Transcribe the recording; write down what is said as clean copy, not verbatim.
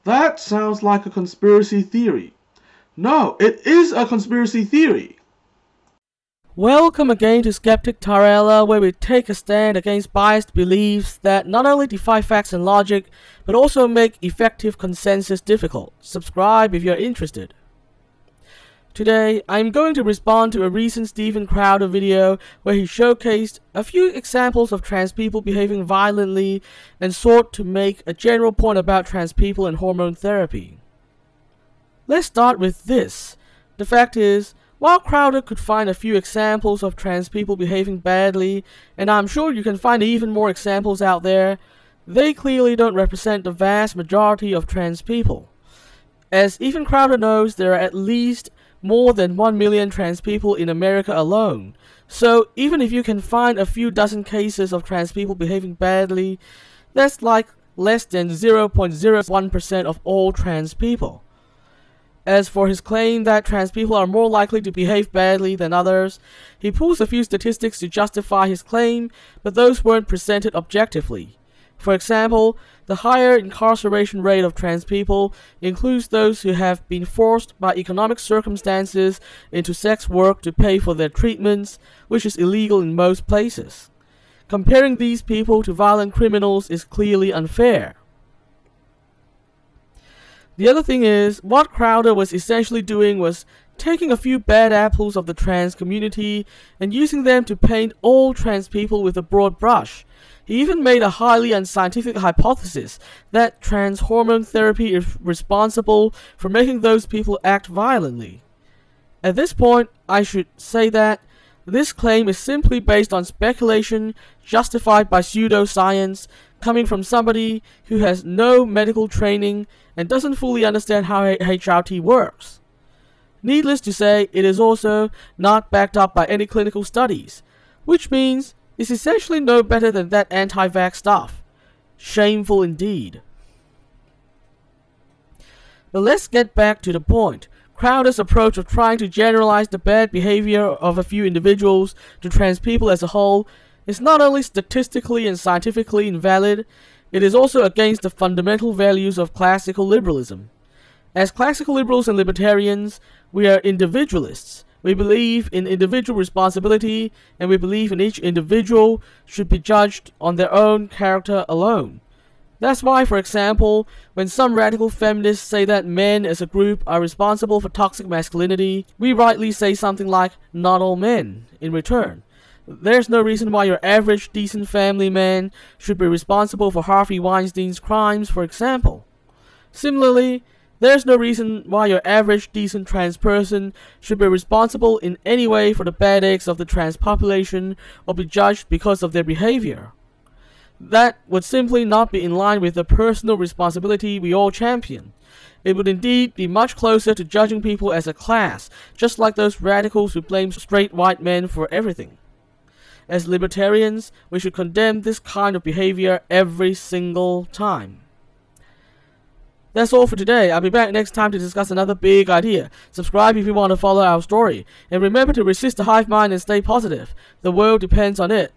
That sounds like a conspiracy theory. No, it is a conspiracy theory. Welcome again to Skeptic TaraElla, where we take a stand against biased beliefs that not only defy facts and logic, but also make effective consensus difficult. Subscribe if you're interested. Today, I'm going to respond to a recent Steven Crowder video where he showcased a few examples of trans people behaving violently and sought to make a general point about trans people and hormone therapy. Let's start with this. The fact is, while Crowder could find a few examples of trans people behaving badly, and I'm sure you can find even more examples out there, they clearly don't represent the vast majority of trans people. As even Crowder knows, there are at least more than 1 million trans people in America alone. So even if you can find a few dozen cases of trans people behaving badly, that's like less than 0.01% of all trans people. As for his claim that trans people are more likely to behave badly than others, he pulls a few statistics to justify his claim, but those weren't presented objectively. For example, the higher incarceration rate of trans people includes those who have been forced by economic circumstances into sex work to pay for their treatments, which is illegal in most places. Comparing these people to violent criminals is clearly unfair. The other thing is, what Crowder was essentially doing was taking a few bad apples of the trans community and using them to paint all trans people with a broad brush. He even made a highly unscientific hypothesis that trans hormone therapy is responsible for making those people act violently. At this point, I should say that this claim is simply based on speculation justified by pseudo-science, coming from somebody who has no medical training and doesn't fully understand how HRT works. Needless to say, it is also not backed up by any clinical studies, which means it's essentially no better than that anti-vax stuff. Shameful indeed. But let's get back to the point. Crowder's approach of trying to generalize the bad behavior of a few individuals to trans people as a whole is not only statistically and scientifically invalid, it is also against the fundamental values of classical liberalism. As classical liberals and libertarians, we are individualists. We believe in individual responsibility, and we believe in each individual should be judged on their own character alone. That's why, for example, when some radical feminists say that men as a group are responsible for toxic masculinity, we rightly say something like, "not all men," in return. There's no reason why your average decent family man should be responsible for Harvey Weinstein's crimes, for example. Similarly, there's no reason why your average decent trans person should be responsible in any way for the bad acts of the trans population or be judged because of their behavior. That would simply not be in line with the personal responsibility we all champion. It would indeed be much closer to judging people as a class, just like those radicals who blame straight white men for everything. As libertarians, we should condemn this kind of behavior every single time. That's all for today. I'll be back next time to discuss another big idea. Subscribe if you want to follow our story. And remember to resist the hive mind and stay positive. The world depends on it.